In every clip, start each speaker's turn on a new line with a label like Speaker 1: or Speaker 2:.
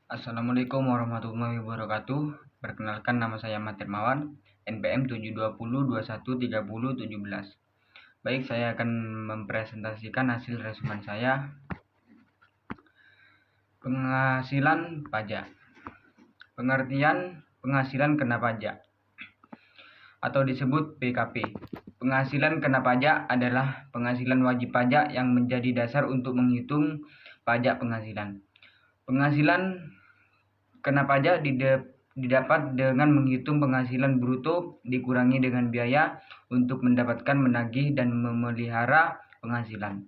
Speaker 1: Assalamualaikum warahmatullahi wabarakatuh. Perkenalkan, nama saya Ahmad Hermawan, NPM 720213017. Baik, saya akan mempresentasikan hasil resumen saya. Penghasilan pajak. Pengertian penghasilan kena pajak atau disebut PKP. Penghasilan kena pajak adalah penghasilan wajib pajak yang menjadi dasar untuk menghitung pajak penghasilan. Penghasilan kena pajak didapat dengan menghitung penghasilan bruto dikurangi dengan biaya untuk mendapatkan, menagih, dan memelihara penghasilan.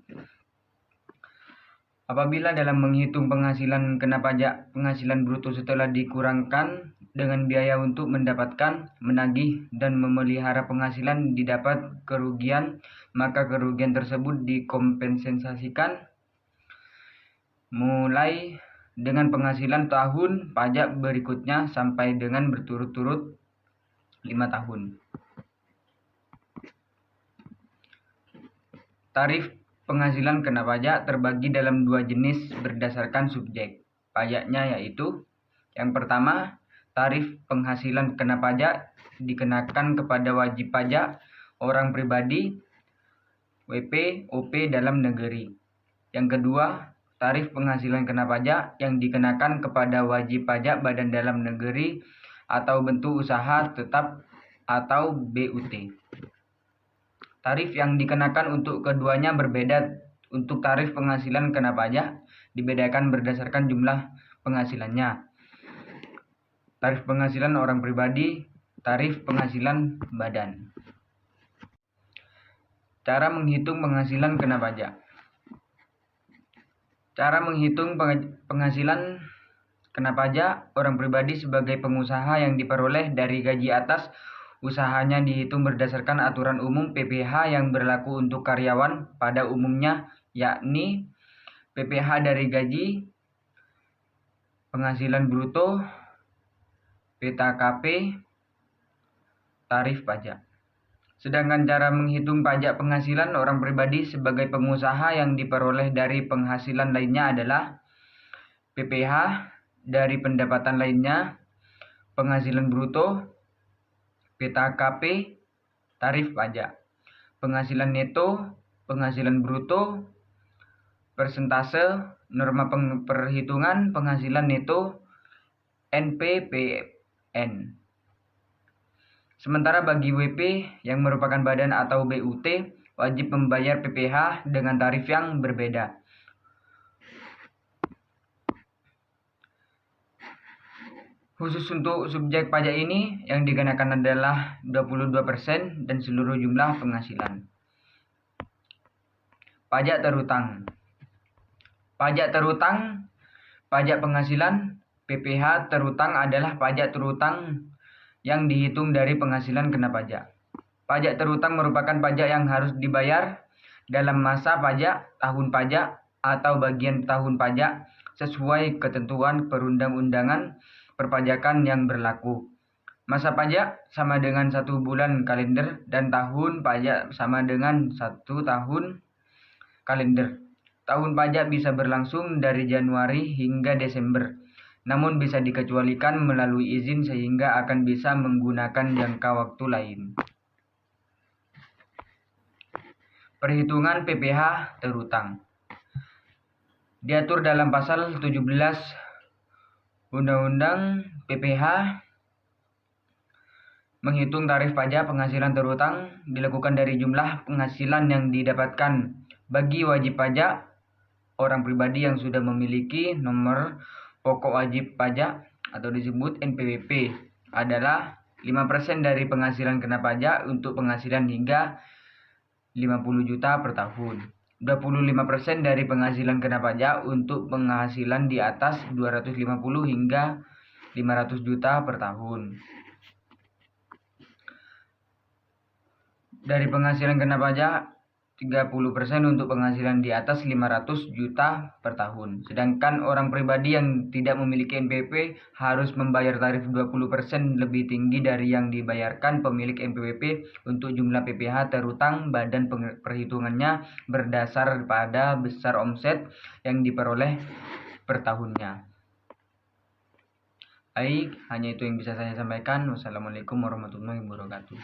Speaker 1: Apabila dalam menghitung penghasilan kena pajak penghasilan bruto setelah dikurangkan dengan biaya untuk mendapatkan, menagih, dan memelihara penghasilan didapat kerugian, maka kerugian tersebut dikompensasikan mulai dengan penghasilan tahun pajak berikutnya sampai dengan berturut-turut 5 tahun. Tarif penghasilan kena pajak terbagi dalam dua jenis berdasarkan subjek pajaknya, yaitu yang pertama, tarif penghasilan kena pajak dikenakan kepada wajib pajak orang pribadi WP OP dalam negeri. Yang kedua, tarif penghasilan kena pajak yang dikenakan kepada wajib pajak badan dalam negeri atau bentuk usaha tetap atau BUT. Tarif yang dikenakan untuk keduanya berbeda. Untuk tarif penghasilan kena pajak dibedakan berdasarkan jumlah penghasilannya. Tarif penghasilan orang pribadi, tarif penghasilan badan. Cara menghitung penghasilan kena pajak. Cara menghitung penghasilan kena pajak orang pribadi sebagai pengusaha yang diperoleh dari gaji atas usahanya dihitung berdasarkan aturan umum PPh yang berlaku untuk karyawan pada umumnya, yakni PPh dari gaji, penghasilan bruto, PTKP, tarif pajak. Sedangkan cara menghitung pajak penghasilan orang pribadi sebagai pengusaha yang diperoleh dari penghasilan lainnya adalah PPh dari pendapatan lainnya, penghasilan bruto, PTKP, tarif pajak, penghasilan neto, penghasilan bruto, persentase, norma perhitungan penghasilan neto, NPPN. Sementara bagi WP yang merupakan badan atau BUT wajib membayar PPh dengan tarif yang berbeda. Khusus untuk subjek pajak ini yang dikenakan adalah 22% dan seluruh jumlah penghasilan. Pajak terutang. Pajak terutang, pajak penghasilan, PPh terutang adalah pajak terutang yang dihitung dari penghasilan kena pajak. Pajak terutang merupakan pajak yang harus dibayar dalam masa pajak, tahun pajak, atau bagian tahun pajak sesuai ketentuan perundang-undangan perpajakan yang berlaku. Masa pajak sama dengan 1 bulan kalender dan tahun pajak sama dengan 1 tahun kalender. Tahun pajak bisa berlangsung dari Januari hingga Desember, namun bisa dikecualikan melalui izin sehingga akan bisa menggunakan jangka waktu lain. Perhitungan PPh terutang diatur dalam pasal 17 Undang-Undang PPh. Menghitung tarif pajak penghasilan terutang dilakukan dari jumlah penghasilan yang didapatkan bagi wajib pajak orang pribadi yang sudah memiliki nomor pokok wajib pajak atau disebut NPWP adalah 5% dari penghasilan kena pajak untuk penghasilan hingga 50 juta per tahun. 25% dari penghasilan kena pajak untuk penghasilan di atas 250 hingga 500 juta per tahun. Dari penghasilan kena pajak 30% untuk penghasilan di atas 500 juta per tahun. Sedangkan orang pribadi yang tidak memiliki NPWP harus membayar tarif 20% lebih tinggi dari yang dibayarkan pemilik NPWP untuk jumlah PPh terutang. Badan perhitungannya berdasar pada besar omset yang diperoleh per tahunnya. Baik, hanya itu yang bisa saya sampaikan. Wassalamualaikum warahmatullahi wabarakatuh.